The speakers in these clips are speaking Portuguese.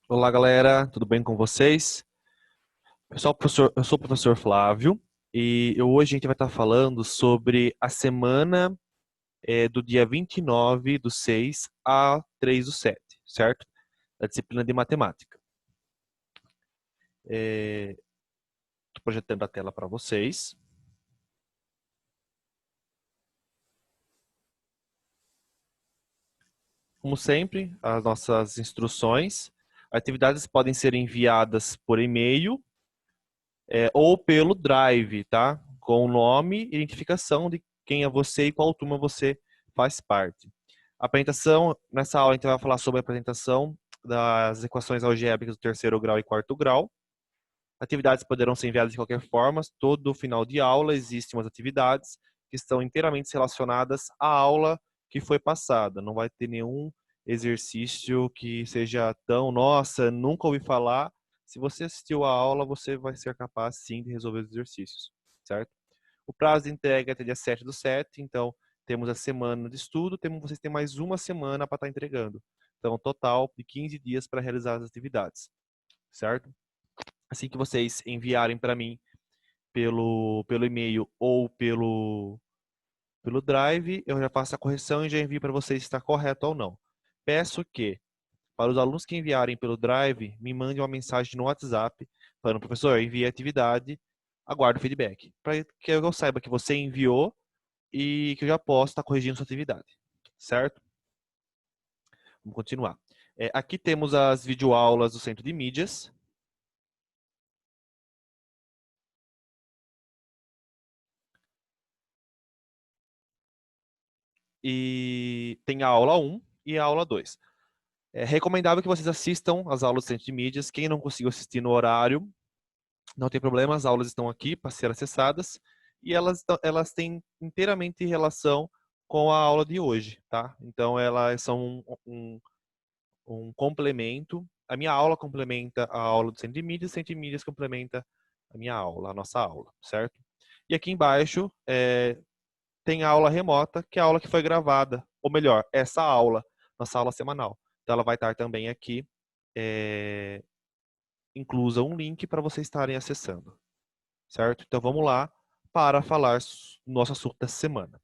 Olá, galera, tudo bem com vocês? Eu sou o professor Flávio e hoje a gente vai estar falando sobre a semana do dia 29/6 a 3/7, certo? Da disciplina de matemática. Estou projetando a tela para vocês. Como sempre, as nossas instruções. Atividades podem ser enviadas por e-mail ou pelo Drive, tá? Com o nome e identificação de quem é você e qual turma você faz parte. A apresentação, nessa aula a gente vai falar sobre a apresentação das equações algébricas do terceiro grau e quarto grau. Atividades poderão ser enviadas de qualquer forma. Todo final de aula existem umas atividades que estão inteiramente relacionadas à aula que foi passada. Não vai ter nenhum exercício que seja tão, nossa, nunca ouvi falar. Se você assistiu a aula, você vai ser capaz sim de resolver os exercícios, certo? O prazo de entrega é até dia 7/7, então temos a semana de estudo, vocês têm mais uma semana para estar entregando. Então, um total de 15 dias para realizar as atividades, certo? Assim que vocês enviarem para mim pelo e-mail ou pelo Drive, eu já faço a correção e já envio para vocês se está correto ou não. Peço que, para os alunos que enviarem pelo Drive, me mandem uma mensagem no WhatsApp falando, professor, eu enviei a atividade, aguardo o feedback, para que eu saiba que você enviou e que eu já posso estar corrigindo sua atividade, certo? Vamos continuar. Aqui temos as videoaulas do Centro de Mídias. E tem a aula 1 e a aula 2. É recomendável que vocês assistam as aulas do Centro de Mídias. Quem não conseguiu assistir no horário, não tem problema, as aulas estão aqui para ser acessadas e elas têm inteiramente relação com a aula de hoje, tá? Então, elas são um complemento. A minha aula complementa a aula do Centro de Mídias, o Centro de Mídias complementa a minha aula, a nossa aula, certo? E aqui embaixo tem a aula remota, que é a aula que foi gravada, ou melhor, essa aula, nossa aula semanal. Então ela vai estar também aqui, inclusa um link para vocês estarem acessando, certo? Então vamos lá para falar do nosso assunto dessa semana.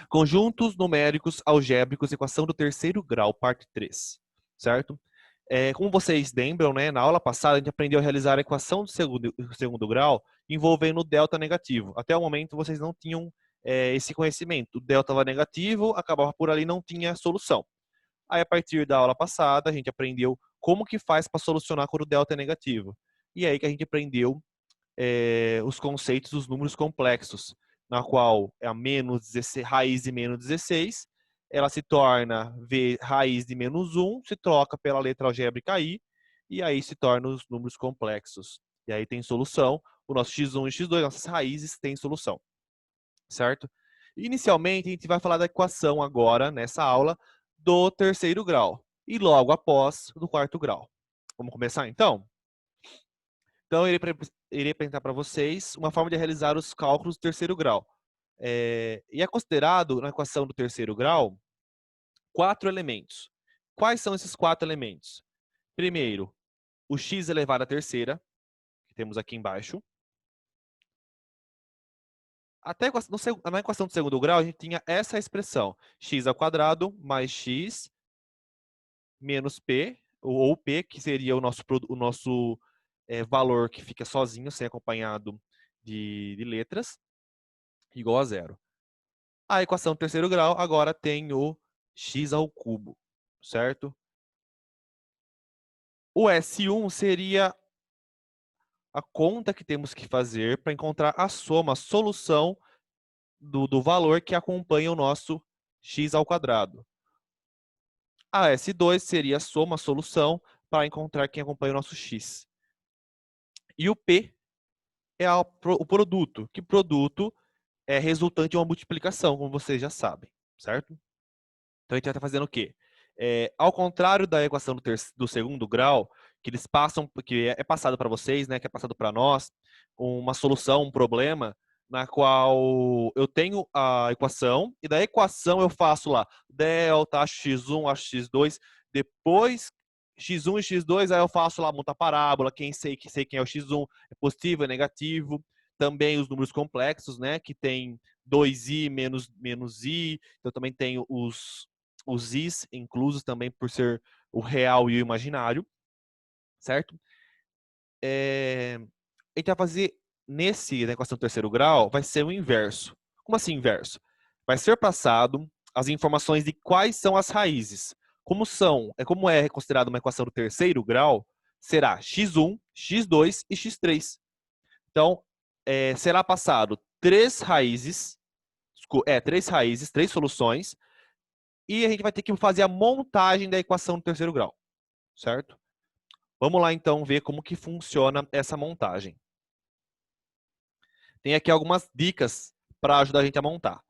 Conjuntos numéricos algébricos, equação do terceiro grau, parte 3, certo? Como vocês lembram, né, na aula passada a gente aprendeu a realizar a equação do segundo grau envolvendo o delta negativo. Até o momento vocês não tinham esse conhecimento. O delta estava negativo, acabava por ali, não tinha solução. Aí a partir da aula passada a gente aprendeu como que faz para solucionar quando o delta é negativo. E aí que a gente aprendeu os conceitos dos números complexos, na qual é a menos 16, raiz de menos 16, ela se torna raiz de menos 1, se troca pela letra algébrica i, e aí se torna os números complexos. E aí tem solução, o nosso x1 e x2, nossas raízes têm solução, certo? Inicialmente, a gente vai falar da equação agora, nessa aula, do terceiro grau, e logo após, do quarto grau. Vamos começar então? Então, eu irei apresentar para vocês uma forma de realizar os cálculos do terceiro grau. E é considerado, na equação do terceiro grau, 4 elementos. Quais são esses 4 elementos? Primeiro, o x elevado à terceira, que temos aqui embaixo. Até na equação do segundo grau, a gente tinha essa expressão, x ao quadrado mais x menos p, ou p, que seria o nosso valor que fica sozinho, sem acompanhado de letras, igual a zero. A equação do terceiro grau agora tem o x ao cubo, certo? O S1 seria a conta que temos que fazer para encontrar a soma, a solução do valor que acompanha o nosso x ao quadrado. A S2 seria a soma, a solução, para encontrar quem acompanha o nosso x. E o P é o produto, que produto é resultante de uma multiplicação, como vocês já sabem, certo? Então a gente vai estar fazendo o quê? Ao contrário da equação do segundo grau, que eles passam, que é passado para vocês, né, que é passado para nós, uma solução, um problema, na qual eu tenho a equação, e da equação eu faço lá delta, x1, x2, depois x1 e x2, aí eu faço lá, monta a parábola, sei quem é o x1, é positivo, é negativo. Também os números complexos, né, que tem 2i menos i, então também tem os i's inclusos também por ser o real e o imaginário, certo? A gente vai fazer na equação do terceiro grau, vai ser o inverso. Como assim inverso? Vai ser passado as informações de quais são as raízes. Como é considerado uma equação do terceiro grau, será x1, x2 e x3. Então, será passado três raízes, três soluções, e a gente vai ter que fazer a montagem da equação do terceiro grau, certo? Vamos lá, então, ver como que funciona essa montagem. Tem aqui algumas dicas para ajudar a gente a montar.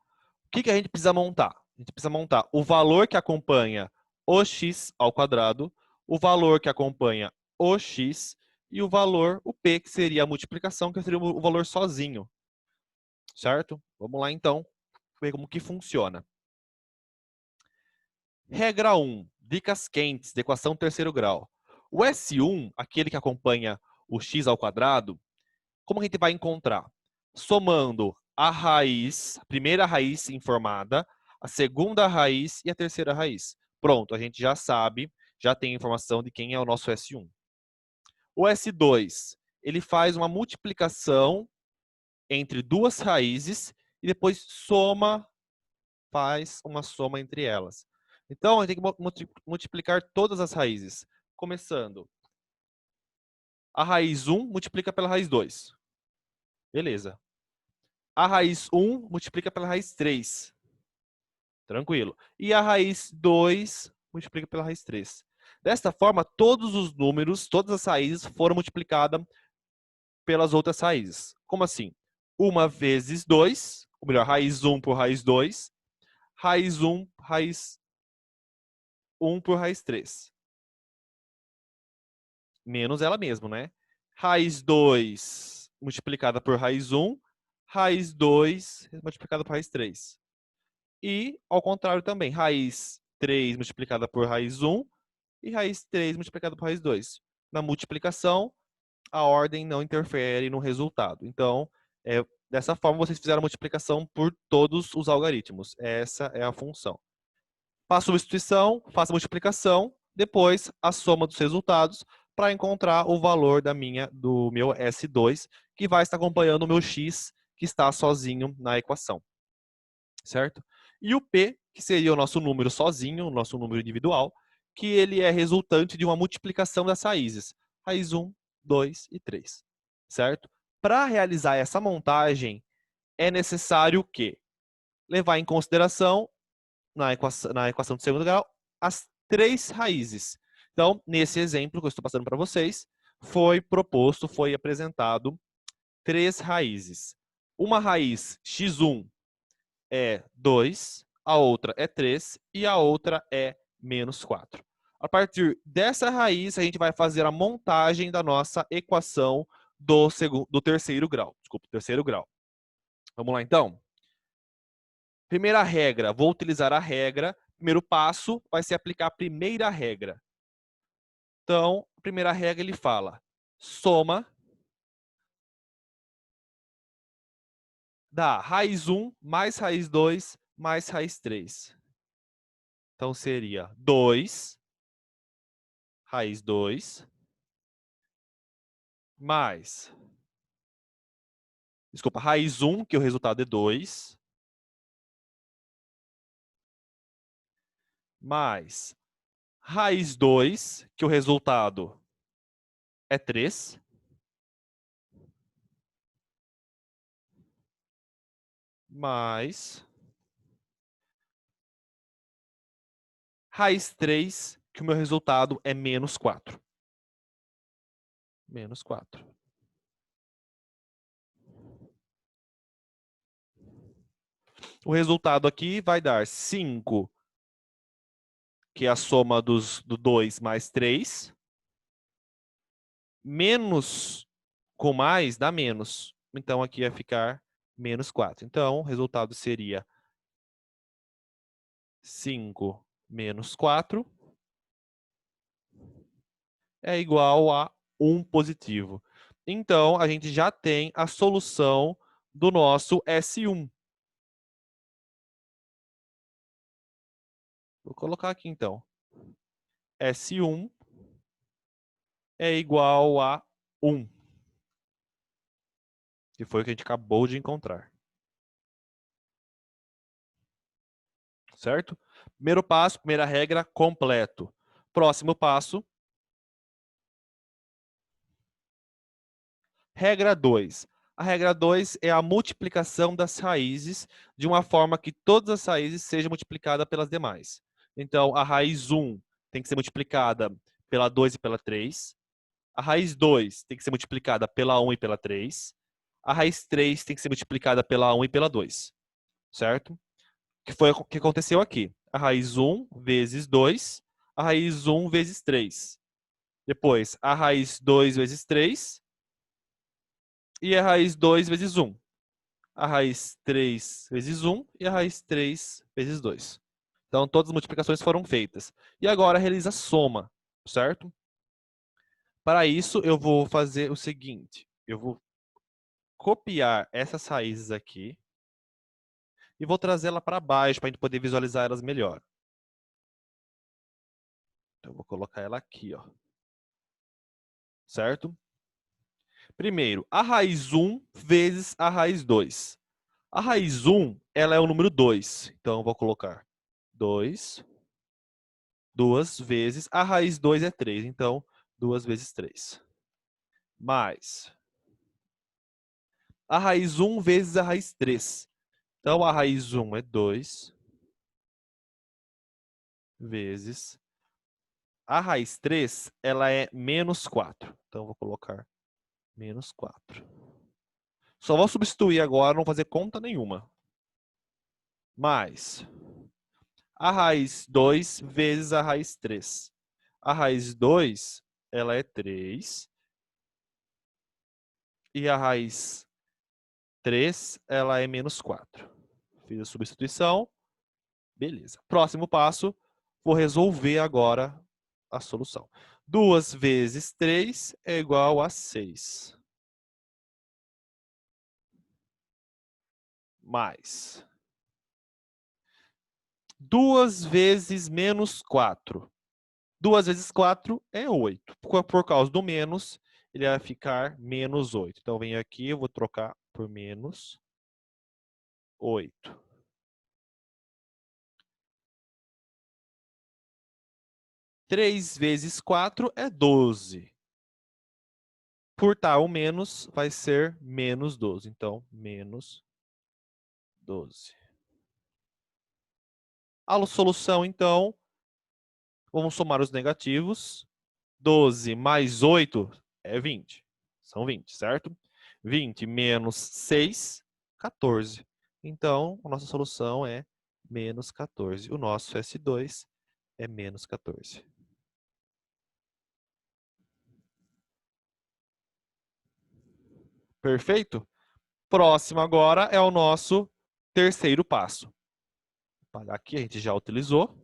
O que a gente precisa montar? A gente precisa montar o valor que acompanha o x ao quadrado, o valor que acompanha o x e o valor, o p, que seria a multiplicação, que seria o valor sozinho. Certo? Vamos lá, então, ver como que funciona. Regra 1. Dicas quentes de equação terceiro grau. O S1, aquele que acompanha o x ao quadrado, como a gente vai encontrar? Somando a primeira raiz informada, a segunda raiz e a terceira raiz. Pronto, a gente já sabe, já tem informação de quem é o nosso S1. O S2, ele faz uma multiplicação entre duas raízes e depois faz uma soma entre elas. Então, a gente tem que multiplicar todas as raízes. Começando, a raiz 1 multiplica pela raiz 2. Beleza. A raiz 1 multiplica pela raiz 3. Tranquilo. E a raiz 2 multiplica pela raiz 3. Desta forma, todos os números, todas as raízes foram multiplicadas pelas outras raízes. Como assim? 1 vezes 2, ou melhor, raiz 1 por raiz 2, raiz 1, raiz 1 por raiz 3. Menos ela mesma, né? Raiz 2 multiplicada por raiz 1, raiz 2 multiplicada por raiz 3. E, ao contrário também, raiz 3 multiplicada por raiz 1 e raiz 3 multiplicada por raiz 2. Na multiplicação, a ordem não interfere no resultado. Então, dessa forma, vocês fizeram a multiplicação por todos os algoritmos. Essa é a função. Faça a substituição, faça a multiplicação, depois a soma dos resultados para encontrar o valor do meu S2, que vai estar acompanhando o meu X, que está sozinho na equação. Certo? E o P, que seria o nosso número sozinho, o nosso número individual, que ele é resultante de uma multiplicação das raízes. Raiz 1, 2 e 3. Certo? Para realizar essa montagem, é necessário o quê? Levar em consideração, na equação de segundo grau, as três raízes. Então, nesse exemplo que eu estou passando para vocês, foi apresentado três raízes. Uma raiz x1 é 2, a outra é 3 e a outra é menos 4. A partir dessa raiz, a gente vai fazer a montagem da nossa equação do terceiro grau. Desculpa, terceiro grau. Vamos lá, então? Primeira regra, vou utilizar a regra. Primeiro passo vai ser aplicar a primeira regra. Então, a primeira regra ele fala soma da raiz 1 mais raiz 2 mais raiz 3. Então, seria 2, raiz 2, mais, desculpa, raiz 1, que o resultado é 2, mais raiz 2, que o resultado é 3, mais raiz 3, que o meu resultado é menos 4. Menos 4. O resultado aqui vai dar 5, que é a soma do 2 mais 3, menos com mais dá menos. Então, aqui vai ficar menos 4. Então, o resultado seria 5 menos 4. é igual a 1 positivo. Então, a gente já tem a solução do nosso S1. Vou colocar aqui, então. S1 é igual a 1. Que foi o que a gente acabou de encontrar. Certo? Primeiro passo, primeira regra, completo. Próximo passo. Regra 2. A regra 2 é a multiplicação das raízes de uma forma que todas as raízes sejam multiplicadas pelas demais. Então, a raiz 1 tem que ser multiplicada pela 2 e pela 3. A raiz 2 tem que ser multiplicada pela 1 e pela 3. A raiz 3 tem que ser multiplicada pela 1 e pela 2. Certo? Que foi o que aconteceu aqui. A raiz 1 vezes 2, a raiz 1 vezes 3. Depois, a raiz 2 vezes 3 e a raiz 2 vezes 1. A raiz 3 vezes 1 e a raiz 3 vezes 2. Então, todas as multiplicações foram feitas. E agora realiza a soma, certo? Para isso, eu vou fazer o seguinte. Eu vou copiar essas raízes aqui e vou trazê-la para baixo para a gente poder visualizar elas melhor. Então, eu vou colocar ela aqui, ó. Certo? Primeiro, a raiz 1 vezes a raiz 2. A raiz 1, ela é o número 2. Então, eu vou colocar 2, 2 vezes. A raiz 2 é 3. Então, 2 vezes 3. Mais a raiz 1 vezes a raiz 3. Então, a raiz 1 é 2 vezes. A raiz 3, ela é menos 4. Então, eu vou colocar menos 4. Só vou substituir agora, não fazer conta nenhuma. Mais a raiz 2 vezes a raiz 3. A raiz 2, ela é 3. E a raiz 3, ela é menos 4. Fiz a substituição. Beleza. Próximo passo, vou resolver agora a solução. 2 vezes 3 é igual a 6. Mais 2 vezes menos 4. 2 vezes 4 é 8. Por causa do menos, ele vai ficar menos 8. Então, venho aqui, eu vou trocar por menos 8. 3 vezes 4 é 12. Por tal menos, vai ser menos 12. Então, menos 12. A solução, então, vamos somar os negativos. 12 mais 8 é 20. São 20, certo? 20 menos 6, 14. Então, a nossa solução é menos 14. O nosso S2 é menos 14. Perfeito? Próximo agora é o nosso terceiro passo. Vou apagar aqui, a gente já utilizou.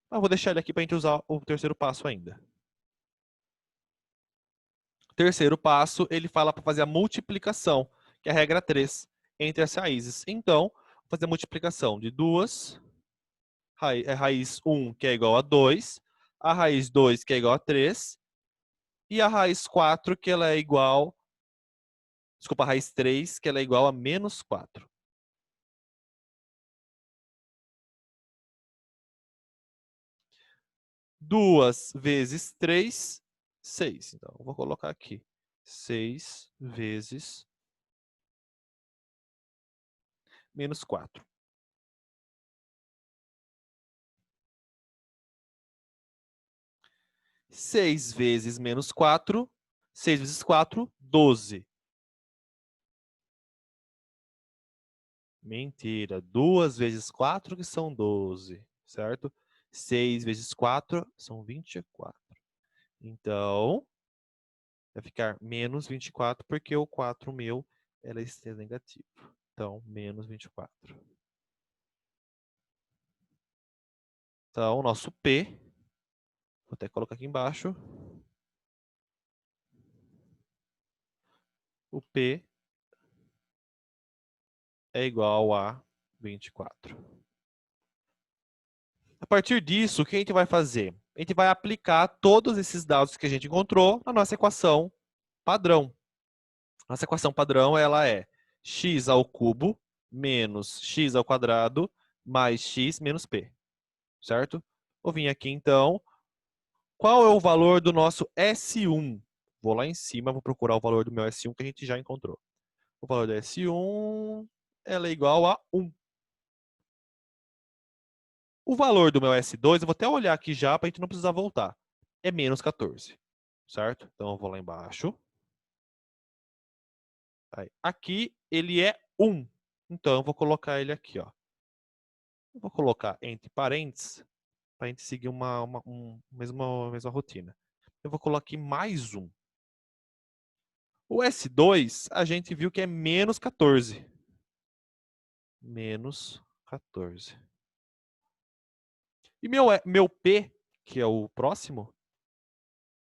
Mas vou deixar ele aqui para a gente usar o terceiro passo ainda. Terceiro passo, ele fala para fazer a multiplicação, que é a regra 3, entre as raízes. Então, vou fazer a multiplicação de 2, raiz 1, que é igual a 2, a raiz 2, que é igual a 3, e a raiz 4, que ela é igual... Desculpa, a raiz 3, que ela é igual a menos 4. Duas vezes 3, 6. Então, eu vou colocar aqui. 6 vezes menos 4. 6 vezes menos 4, 6 vezes 4, 12. Mentira. 2 vezes 4 que são 12, certo? 6 vezes 4 são 24. Então, vai ficar menos 24 porque o 4 meu ela é ser negativo. Então, menos 24. Então, o nosso P Vou até colocar aqui embaixo. O P é igual a 24. A partir disso, o que a gente vai fazer? A gente vai aplicar todos esses dados que a gente encontrou na nossa equação padrão. Nossa equação padrão ela é x ao cubo menos x ao quadrado mais x menos p. Certo? Vou vir aqui então. Qual é o valor do nosso S1? Vou lá em cima, vou procurar o valor do meu S1 que a gente já encontrou. O valor do S1 ela é igual a 1. O valor do meu S2, eu vou até olhar aqui já para a gente não precisar voltar. É menos 14. Certo? Então eu vou lá embaixo. Aí. Aqui ele é 1. Então eu vou colocar ele aqui. Ó. Eu vou colocar entre parênteses para a gente seguir uma mesma rotina. Eu vou colocar aqui mais 1. O S2, a gente viu que é menos 14. Menos 14. E meu P, que é o próximo,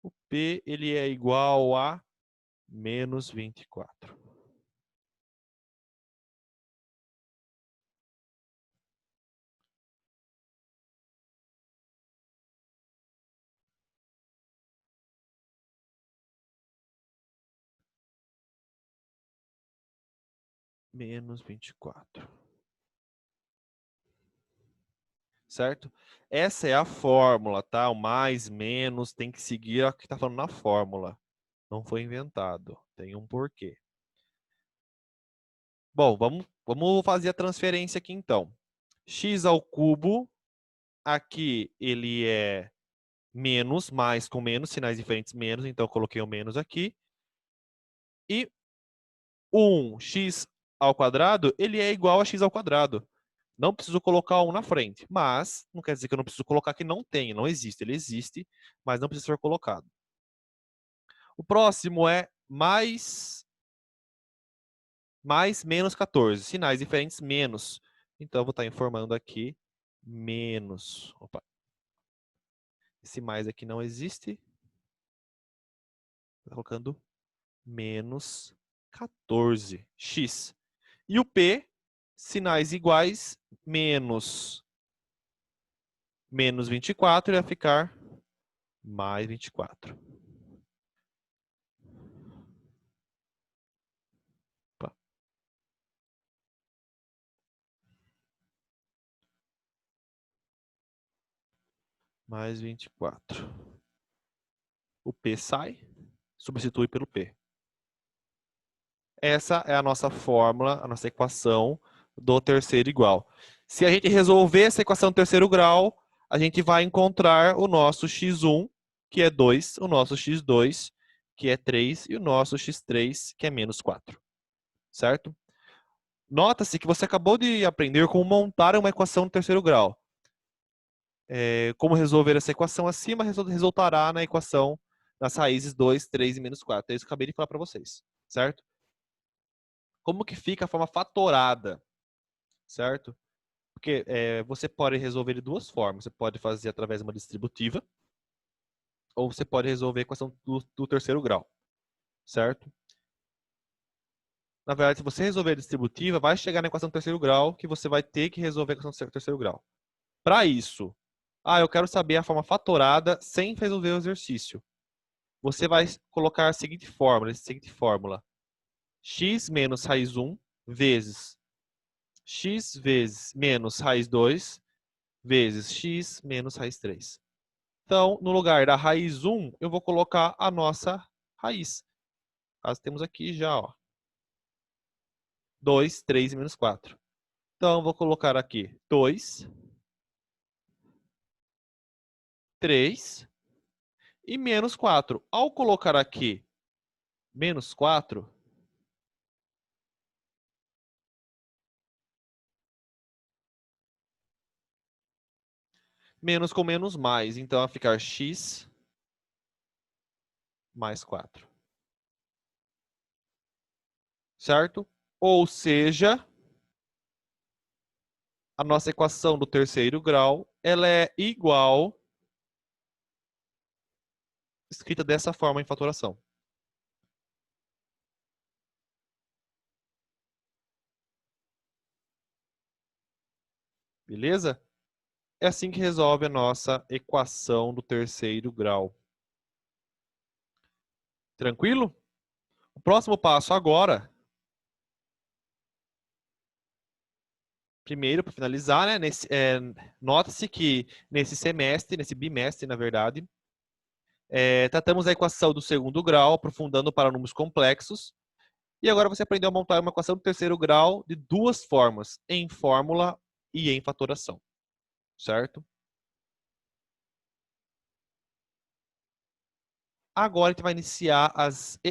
o P ele é igual a menos 24. Menos 24. Certo? Essa é a fórmula, tá? O mais, menos, tem que seguir o que está falando na fórmula. Não foi inventado. Tem um porquê. Bom, vamos fazer a transferência aqui então. X ao cubo, aqui ele é menos, mais com menos, sinais diferentes menos, então eu coloquei o menos aqui. E 1x ao quadrado, ele é igual a x ao quadrado. Não preciso colocar 1 na frente, mas não quer dizer que eu não preciso colocar que não tem, não existe. Ele existe, mas não precisa ser colocado. O próximo é mais menos 14. Sinais diferentes menos. Então eu vou estar informando aqui menos. Opa. Esse mais aqui não existe. Estou colocando menos 14x. E o P, sinais iguais, menos 24, vai ficar mais 24. Opa. Mais 24. O P sai, substitui pelo P. Essa é a nossa fórmula, a nossa equação do terceiro igual. Se a gente resolver essa equação do terceiro grau, a gente vai encontrar o nosso x1, que é 2, o nosso x2, que é 3, e o nosso x3, que é menos 4. Certo? Nota-se que você acabou de aprender como montar uma equação do terceiro grau. Como resolver essa equação acima resultará na equação das raízes 2, 3 e menos 4. É isso que eu acabei de falar para vocês. Certo? Como que fica a forma fatorada? Certo? Porque você pode resolver de duas formas. Você pode fazer através de uma distributiva, ou você pode resolver a equação do terceiro grau. Certo? Na verdade, se você resolver a distributiva, vai chegar na equação do terceiro grau, que você vai ter que resolver a equação do terceiro grau. Para isso, eu quero saber a forma fatorada sem resolver o exercício. Você vai colocar a seguinte fórmula. X menos raiz 1 vezes x vezes menos raiz 2 vezes x menos raiz 3. Então, no lugar da raiz 1, eu vou colocar a nossa raiz. Nós temos aqui já, ó, 2, 3 e menos 4. Então, eu vou colocar aqui 2, 3 e menos 4. Ao colocar aqui menos 4, menos com menos mais. Então, vai ficar x mais 4. Certo? Ou seja, a nossa equação do terceiro grau ela é igual escrita dessa forma em fatoração. Beleza? É assim que resolve a nossa equação do terceiro grau. Tranquilo? O próximo passo agora, primeiro, para finalizar, né, nota-se que nesse semestre, nesse bimestre, na verdade, tratamos a equação do segundo grau, aprofundando para números complexos. E agora você aprendeu a montar uma equação do terceiro grau de duas formas, em fórmula e em fatoração. Certo? Agora a gente vai iniciar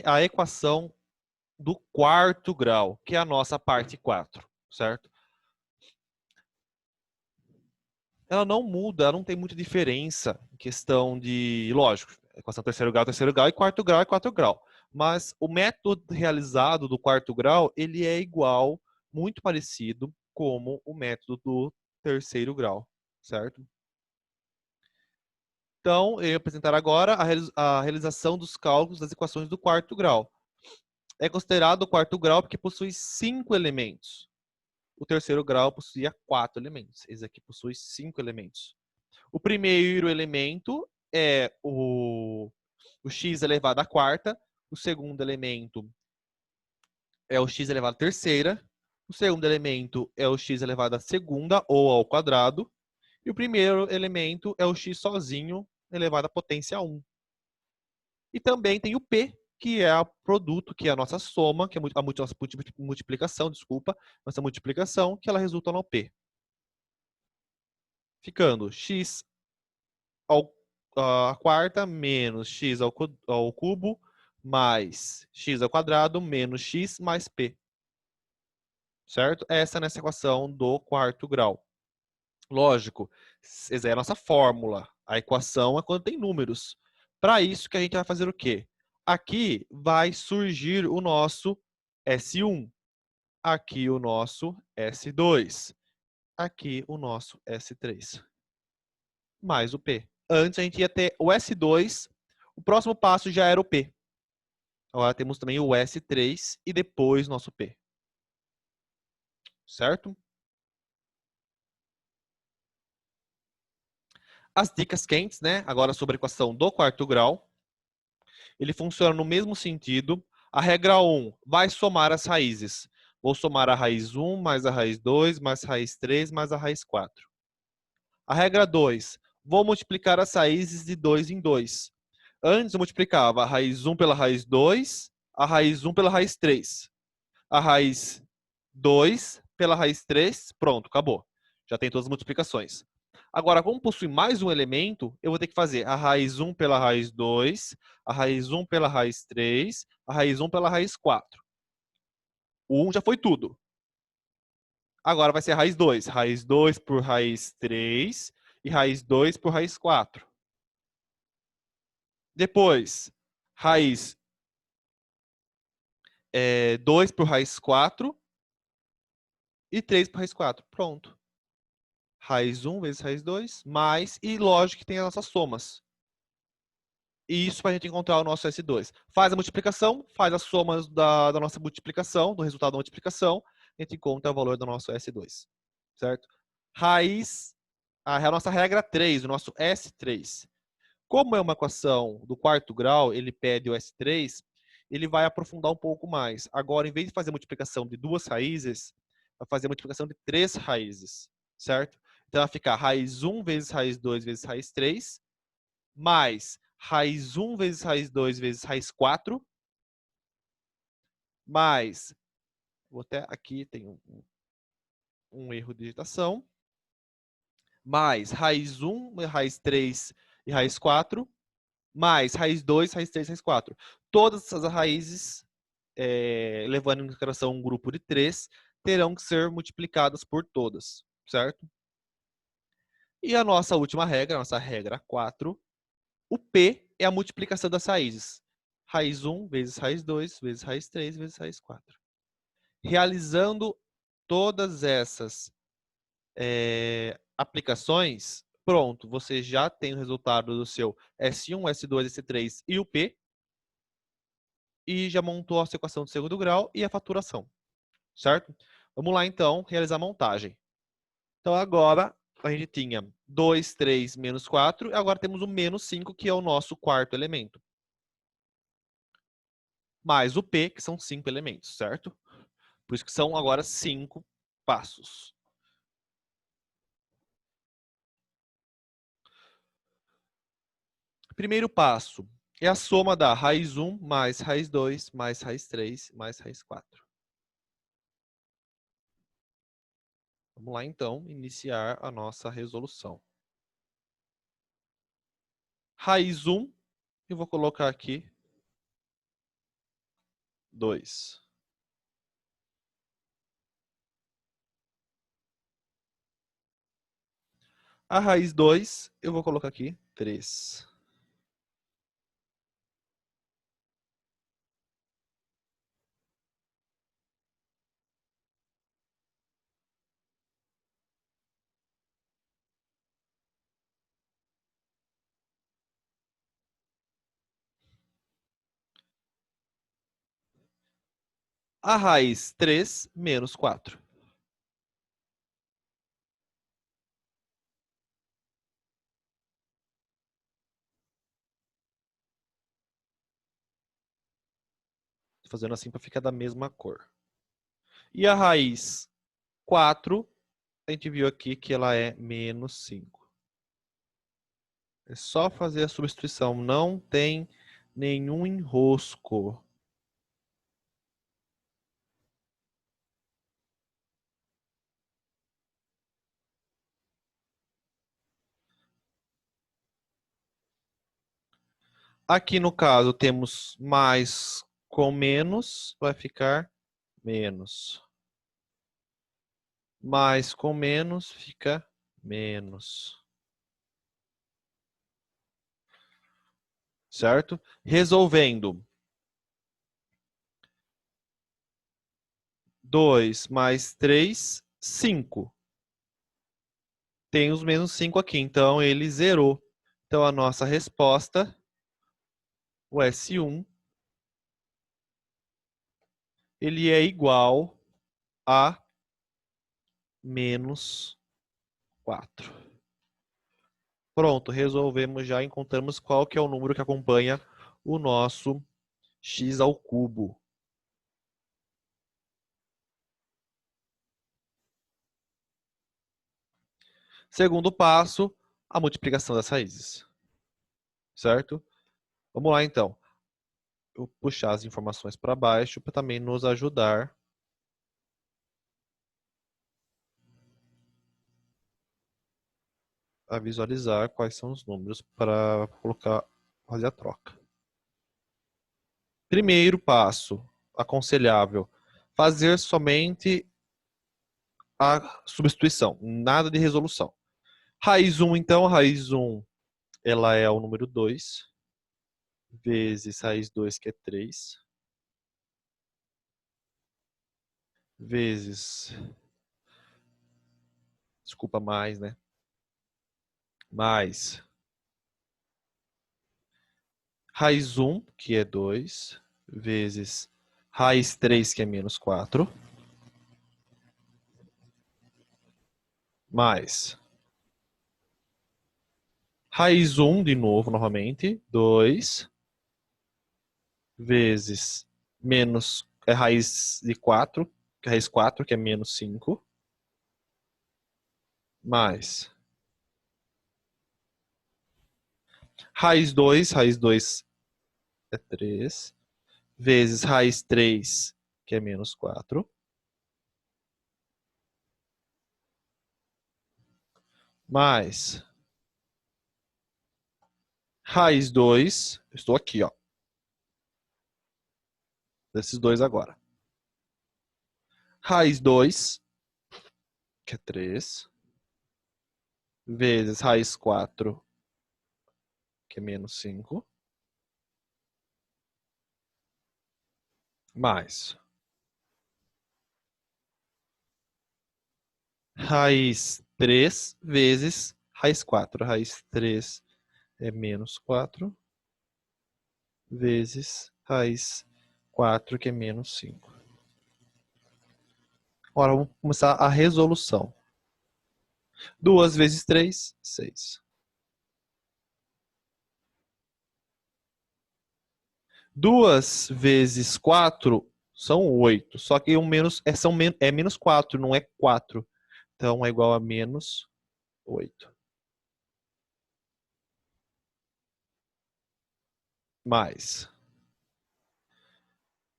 a equação do quarto grau, que é a nossa parte 4, certo? Ela não muda, ela não tem muita diferença em questão de, lógico, equação terceiro grau e quarto grau é quarto grau. Mas o método realizado do quarto grau, ele é igual, muito parecido como o método do terceiro grau, certo? Então, eu vou apresentar agora a realização dos cálculos das equações do quarto grau. É considerado o quarto grau porque possui 5 elementos. O terceiro grau possuía 4 elementos. Esse aqui possui 5 elementos. O primeiro elemento é o x elevado à quarta. O segundo elemento é o x elevado à terceira. O segundo elemento é o x elevado à segunda ou ao quadrado. E o primeiro elemento é o x sozinho elevado à potência 1. E também tem o P, que é o produto, que é a nossa soma, que é a nossa multiplicação, desculpa, nossa multiplicação, que ela resulta no P. Ficando x à quarta menos x ao cubo mais x ao quadrado menos x mais P. Certo? Essa é a nossa equação do quarto grau. Lógico, essa é a nossa fórmula. A equação é quando tem números. Para isso que a gente vai fazer o quê? Aqui vai surgir o nosso S1. Aqui o nosso S2. Aqui o nosso S3. Mais o P. Antes a gente ia ter o S2. O próximo passo já era o P. Agora temos também o S3 e depois nosso P. Certo? As dicas quentes, né? Agora sobre a equação do quarto grau. Ele funciona no mesmo sentido. A regra 1 vai somar as raízes. Vou somar a raiz 1 mais a raiz 2 mais a raiz 3 mais a raiz 4. A regra 2, vou multiplicar as raízes de 2 em 2. Antes eu multiplicava a raiz 1 pela raiz 2, a raiz 1 pela raiz 3. A raiz 2 pela raiz 3, pronto, acabou. Já tem todas as multiplicações. Agora, como possui mais um elemento, eu vou ter que fazer a raiz 1 pela raiz 2, a raiz 1 pela raiz 3, a raiz 1 pela raiz 4. O 1 já foi tudo. Agora vai ser a raiz 2. Raiz 2 por raiz 3 e raiz 2 por raiz 4. Depois, raiz 2 por raiz 4 e 3 por raiz 4. Pronto. Raiz 1 vezes raiz 2, mais, e lógico que tem as nossas somas. E isso para a gente encontrar o nosso S2. Faz a multiplicação, faz as somas da nossa multiplicação, do resultado da multiplicação, a gente encontra o valor do nosso S2. Certo? Raiz, a nossa regra 3, o nosso S3. Como é uma equação do quarto grau, ele pede o S3, ele vai aprofundar um pouco mais. Agora, em vez de fazer multiplicação de duas raízes, vai fazer multiplicação de 3 raízes. Certo? Então, vai ficar raiz 1 vezes raiz 2 vezes raiz 3, mais raiz 1 vezes raiz 2 vezes raiz 4, mais, vou até aqui, tem um erro de digitação, mais raiz 1, raiz 3 e raiz 4, mais raiz 2, raiz 3, raiz 4. Todas essas raízes, levando em consideração um grupo de 3, terão que ser multiplicadas por todas, certo? E a nossa última regra, a nossa regra 4, o P é a multiplicação das raízes. Raiz 1 vezes raiz 2 vezes raiz 3 vezes raiz 4. Realizando todas essas aplicações, Pronto, você já tem o resultado do seu S1, S2, S3 e o P. E já montou a sua equação de segundo grau e a faturação, certo? Vamos lá, então, realizar a montagem. Então, agora, a gente tinha 2, 3, menos 4. E agora temos o menos 5, que é o nosso quarto elemento. Mais o P, que são 5 elementos, certo? Por isso que são agora 5 passos. Primeiro passo é a soma da raiz 1 mais raiz 2 mais raiz 3 mais raiz 4. Vamos lá, então, iniciar a nossa resolução. Raiz 1, eu vou colocar aqui 2. A raiz 2, eu vou colocar aqui 3. A raiz 3 menos 4. Tô fazendo assim para ficar da mesma cor. E a raiz 4, a gente viu aqui que ela é menos 5. É só fazer a substituição, não tem nenhum enrosco. Aqui no caso temos mais com menos, vai ficar menos. Mais com menos fica menos. Certo? Resolvendo. 2 mais 3, 5. Tem os menos 5 aqui, então ele zerou. Então a nossa resposta, o S1, ele é igual a menos 4. Pronto, resolvemos já, encontramos qual que é o número que acompanha o nosso x ao cubo. Segundo passo, a multiplicação das raízes. Certo? Vamos lá, então. Eu vou puxar as informações para baixo para também nos ajudar a visualizar quais são os números para colocar, fazer a troca. Primeiro passo, aconselhável, fazer somente a substituição, nada de resolução. Raiz 1, então, raiz 1, ela é o número 2, vezes raiz 2, que é 3, vezes, desculpa, mais, né? Mais raiz 1, que é 2, vezes raiz 3, que é menos 4, mais raiz 1, de novo, novamente, 2, vezes menos raiz de 4, que é raiz 4, que é menos 5, mais raiz 2 é 3, vezes raiz 3, que é menos 4, mais raiz 2, estou aqui, ó, desses dois agora. Raiz 2, que é 3, vezes raiz 4, que é menos 5, mais raiz 3 vezes raiz 4. Raiz 3 é menos 4, vezes raiz 4, que é menos 5. Agora vamos começar a resolução. 2 vezes 3, 6. 2 vezes 4 são 8. Só que o menos é menos 4, não é 4. Então é igual a menos 8. Mais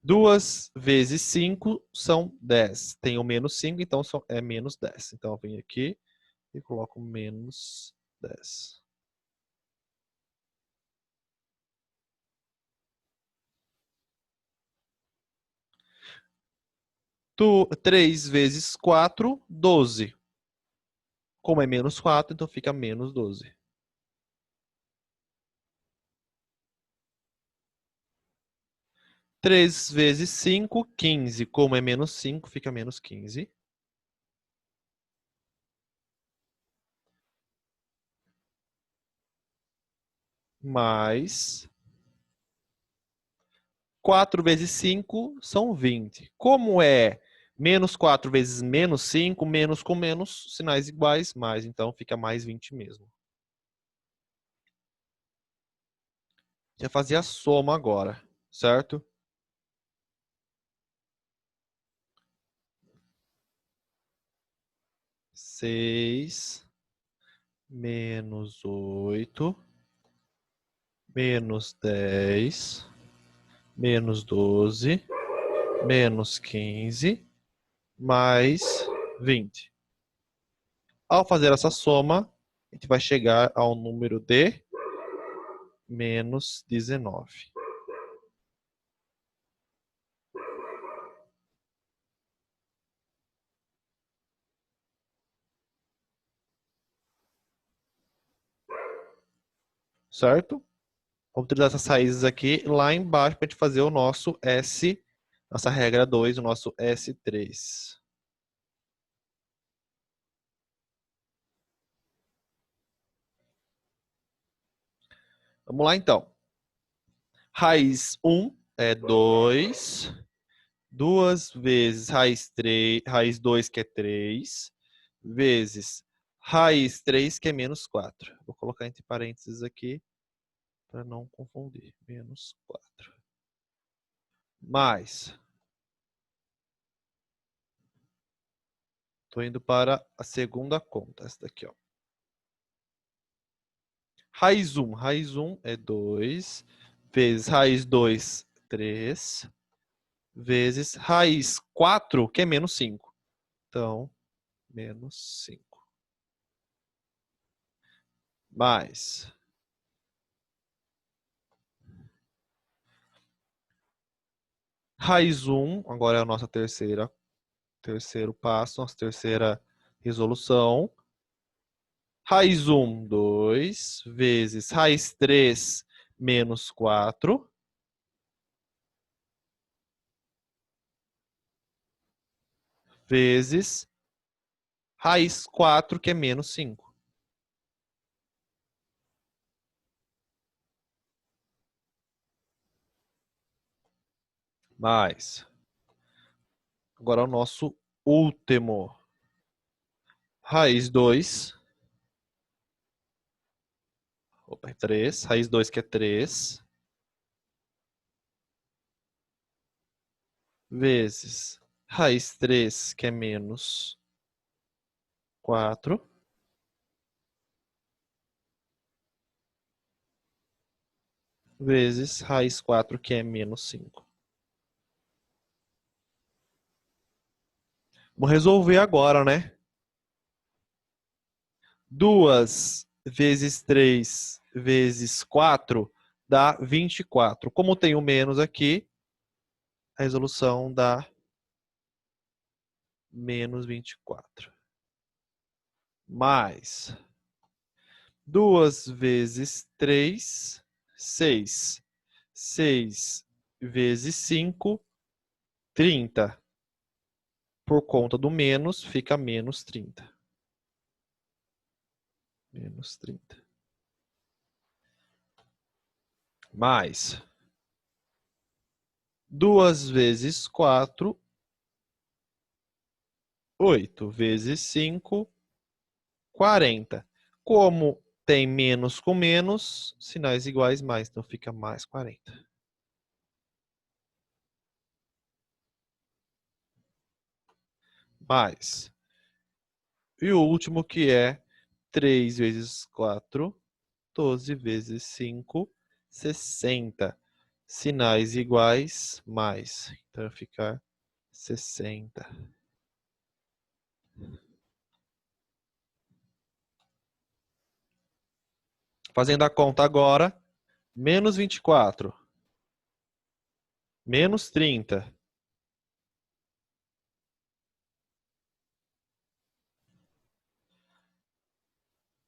2 vezes 5 são 10. Tem o menos 5, então é menos 10. Então eu venho aqui e coloco menos 10. 3 vezes 4, 12. Como é menos 4, então fica menos 12. 3 vezes 5, 15. Como é menos 5, fica menos 15. Mais 4 vezes 5 são 20. Como é menos 4 vezes menos 5, menos com menos, sinais iguais, mais. Então fica mais 20 mesmo. Já fazia a soma agora, certo? 6 menos 8 menos 10 menos 12 menos 15 mais 20. Ao fazer essa soma, a gente vai chegar ao número de menos 19. Certo? Vamos utilizar essas raízes aqui lá embaixo para a gente fazer o nosso S, nossa regra 2, o nosso S3. Vamos lá então. Raiz 1 é 2. 2 vezes raiz 3, raiz 2, que é 3, vezes raiz 3, que é menos 4. Vou colocar entre parênteses aqui para não confundir. Menos 4. Mais. Estou indo para a segunda conta. Essa daqui, ó. Raiz 1. Raiz 1 é 2. Vezes raiz 2, 3. Vezes raiz 4, que é menos 5. Então, menos 5. Mais. Raiz 1, agora é a nossa terceiro passo, nossa terceira resolução. Raiz 1, 2, vezes raiz 3 menos 4, vezes raiz 4, que é menos 5. Mais. Agora o nosso último. Raiz 2. Opa, 3. Raiz 2, que é 3. Vezes raiz 3, que é menos 4. Vezes raiz 4, que é menos 5. Vou resolver agora, né? 2 vezes 3 vezes 4 dá 24. Como tem o menos aqui, a resolução dá menos 24. Mais 2 vezes 3, 6. 6 vezes 5, 30. Por conta do menos, fica menos 30. Menos 30. Mais 2 vezes 4, 8 vezes 5, 40. Como tem menos com menos, sinais iguais mais, então fica mais 40. Mais. E o último que é 3 vezes 4, 12 vezes 5, 60. Sinais iguais mais, então vai ficar 60. Fazendo a conta agora, menos 24, menos 30,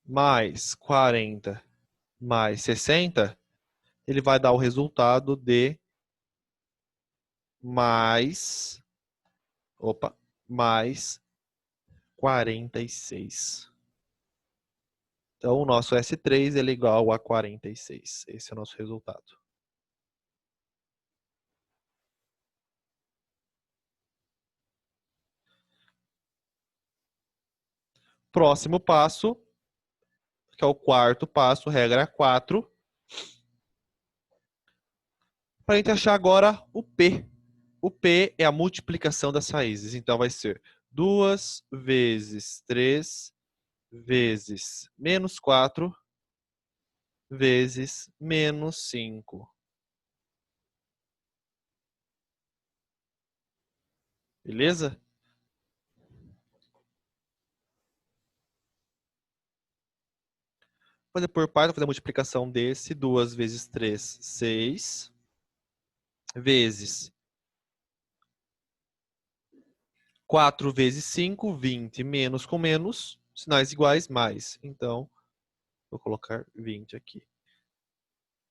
mais 40, mais 60, ele vai dar o resultado de mais, mais 46. Então, o nosso S3 ele é igual a 46. Esse é o nosso resultado. Próximo passo, que é o quarto passo, regra 4. Para a gente achar agora o P. O P é a multiplicação das raízes. Então, vai ser 2 vezes 3 vezes menos 4 vezes menos 5. Beleza? Vou fazer por parte, vou fazer a multiplicação desse. 2 vezes 3, 6. Vezes 4 vezes 5, 20. Menos com menos, sinais iguais, mais. Então, vou colocar 20 aqui.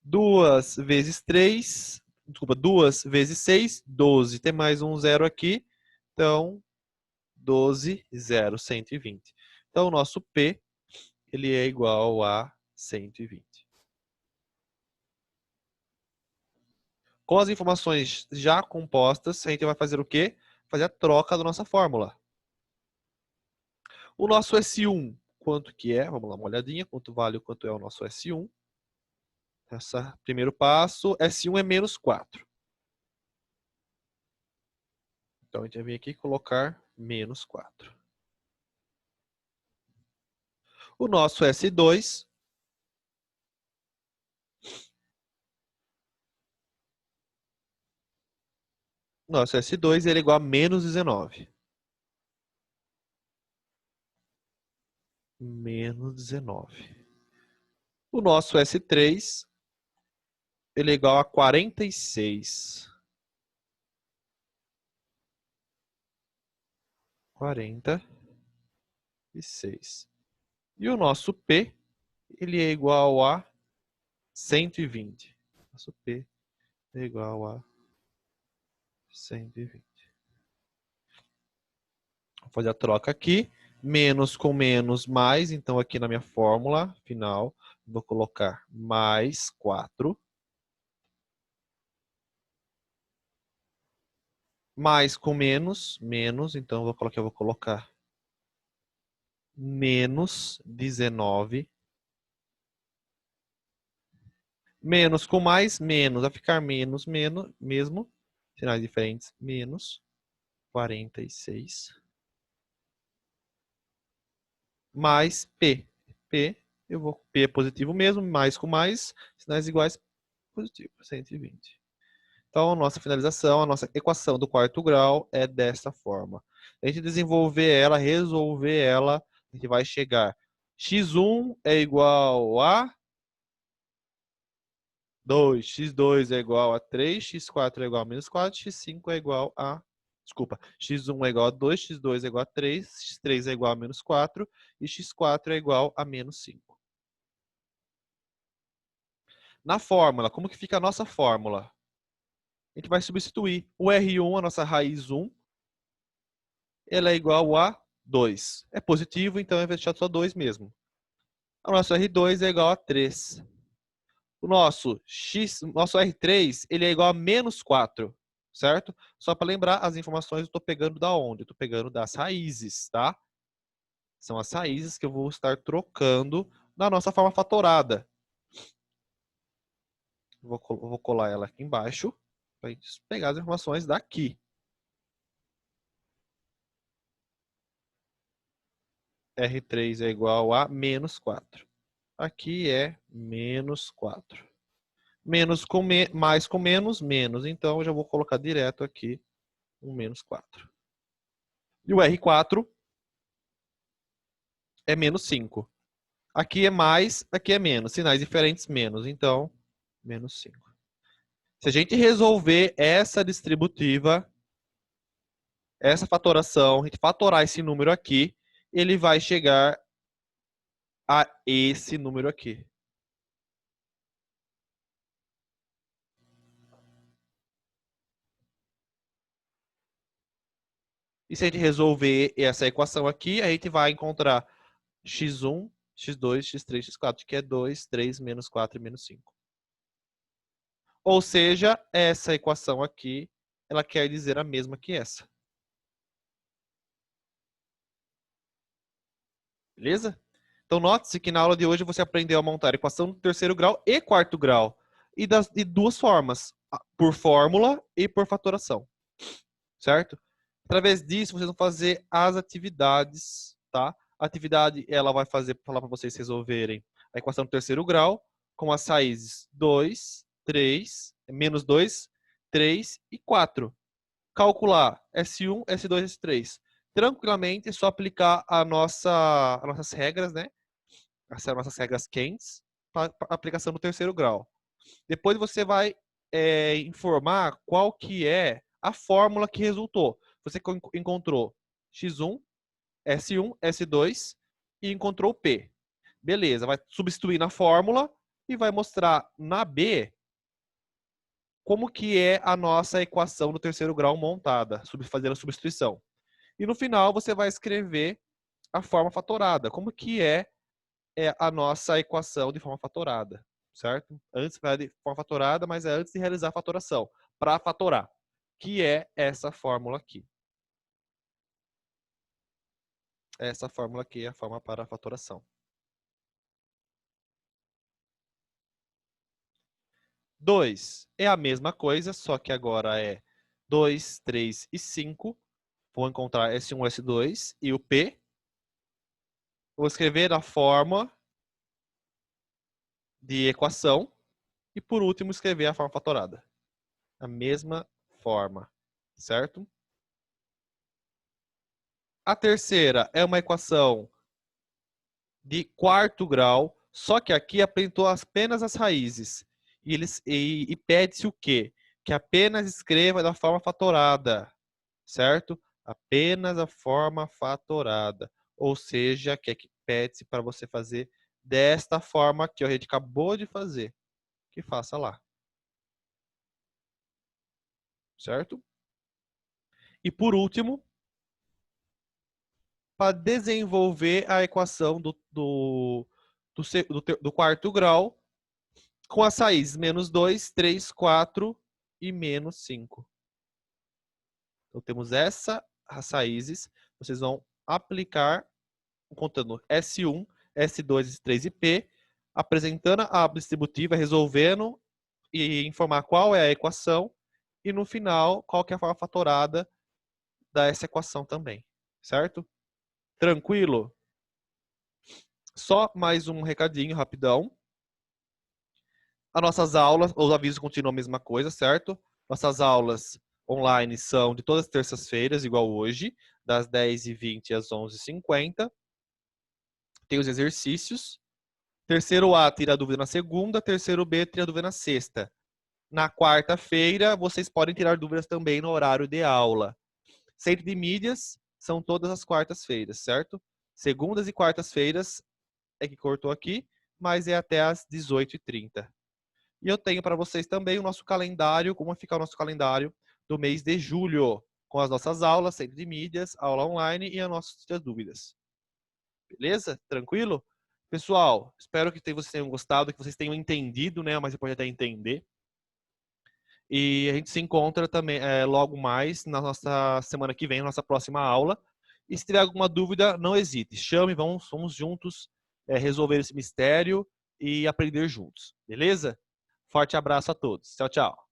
2 vezes 3, desculpa, 2 vezes 6, 12. Tem mais um zero aqui. Então, 12, 0, 120. Então, o nosso P, ele é igual a 120. Com as informações já compostas, a gente vai fazer o quê? Fazer a troca da nossa fórmula. O nosso S1, quanto que é? Vamos lá, uma olhadinha. Quanto vale, quanto é o nosso S1. Esse primeiro passo, S1 é menos 4. Então, a gente vai vir aqui e colocar menos 4. O nosso S2 ele é igual a menos 19. Menos 19. O nosso S3 ele é igual a 46. 46. E o nosso P ele é igual a 120. Nosso P é igual a 120. Vou fazer a troca aqui. Menos com menos, mais. Então, aqui na minha fórmula final, vou colocar mais 4. Mais com menos, menos. Então, eu vou colocar menos 19. Menos com mais, menos. Vai ficar menos, menos, mesmo. Sinais diferentes, menos 46. Mais P. P é positivo mesmo, mais com mais, sinais iguais, positivo, 120. Então, a nossa finalização, a nossa equação do quarto grau é desta forma. A gente desenvolver ela, resolver ela, a gente vai chegar. X1 é igual a 2, x2 é igual a 3, x4 é igual a menos 4, x5 é igual a... Desculpa, x1 é igual a 2, x2 é igual a 3, x3 é igual a menos 4 e x4 é igual a menos 5. Na fórmula, como que fica a nossa fórmula? A gente vai substituir o R1, a nossa raiz 1, ela é igual a 2. É positivo, então é deixar só 2 mesmo. O nosso R2 é igual a 3. O nosso R3, ele é igual a menos 4, certo? Só para lembrar, as informações eu estou pegando da onde? Eu estou pegando das raízes, tá? São as raízes que eu vou estar trocando na nossa forma fatorada. Vou colar ela aqui embaixo para a gente pegar as informações daqui. R3 é igual a menos 4. Aqui é menos 4. Menos com mais com menos, menos. Então, eu já vou colocar direto aqui um menos 4. E o R4 é menos 5. Aqui é mais, aqui é menos. Sinais diferentes, menos. Então, menos 5. Se a gente resolver essa distributiva, essa fatoração, a gente fatorar esse número aqui, ele vai chegar a esse número aqui. E se a gente resolver essa equação aqui, a gente vai encontrar x1, x2, x3, x4, que é 2, 3, menos 4 e menos 5. Ou seja, essa equação aqui, ela quer dizer a mesma que essa. Beleza? Então, note-se que na aula de hoje você aprendeu a montar equação do terceiro grau e quarto grau. E de duas formas, por fórmula e por fatoração. Certo? Através disso, vocês vão fazer as atividades, tá? A atividade, ela vai falar para vocês resolverem a equação do terceiro grau com as raízes 2, 3, menos 2, 3 e 4. Calcular S1, S2, S3. Tranquilamente, é só aplicar as nossas regras, né? As nossas regras quentes para aplicação do terceiro grau. Depois você vai informar qual que é a fórmula que resultou. Você encontrou x1, S1, S2 e encontrou P. Beleza, vai substituir na fórmula e vai mostrar na B como que é a nossa equação do terceiro grau montada, fazendo a substituição. E no final você vai escrever a forma fatorada, como que é a nossa equação de forma fatorada, certo? Antes de forma fatorada, mas é antes de realizar a fatoração, para fatorar, que é essa fórmula aqui. Essa fórmula aqui é a forma para a fatoração. 2 é a mesma coisa, só que agora é 2, 3 e 5. Vou encontrar S1, S2 e o P. Vou escrever a forma de equação. E por último, escrever a forma fatorada. A mesma forma, certo? A terceira é uma equação de quarto grau, só que aqui apresentou apenas as raízes. E pede-se o quê? Que apenas escreva da forma fatorada, certo? Apenas a forma fatorada. Ou seja, que pede-se para você fazer desta forma que a gente acabou de fazer. Que faça lá. Certo? E por último, para desenvolver a equação do quarto grau com as raízes menos 2, 3, 4 e menos 5. Então, temos essas raízes. Vocês vão aplicar, contando S1, S2, S3 e P, apresentando a distributiva, resolvendo e informar qual é a equação. E no final, qual que é a forma fatorada dessa equação também. Certo? Tranquilo? Só mais um recadinho rapidão. As nossas aulas, os avisos continuam a mesma coisa, certo? Nossas aulas online são de todas as terças-feiras, igual hoje, das 10h20 às 11h50. Tem os exercícios. Terceiro A tira dúvida na segunda, terceiro B tira dúvida na sexta. Na quarta-feira, vocês podem tirar dúvidas também no horário de aula. Centro de mídias são todas as quartas-feiras, certo? Segundas e quartas-feiras é que cortou aqui, mas é até às 18h30. E eu tenho para vocês também o nosso calendário, como vai ficar o nosso calendário do mês de julho, com as nossas aulas, centro de mídias, aula online e as nossas dúvidas. Beleza? Tranquilo? Pessoal, espero que vocês tenham gostado, que vocês tenham entendido, né? Mas você pode até entender. E a gente se encontra também logo mais na nossa semana que vem, na nossa próxima aula. E se tiver alguma dúvida, não hesite. Chame, vamos juntos resolver esse mistério e aprender juntos. Beleza? Forte abraço a todos. Tchau, tchau.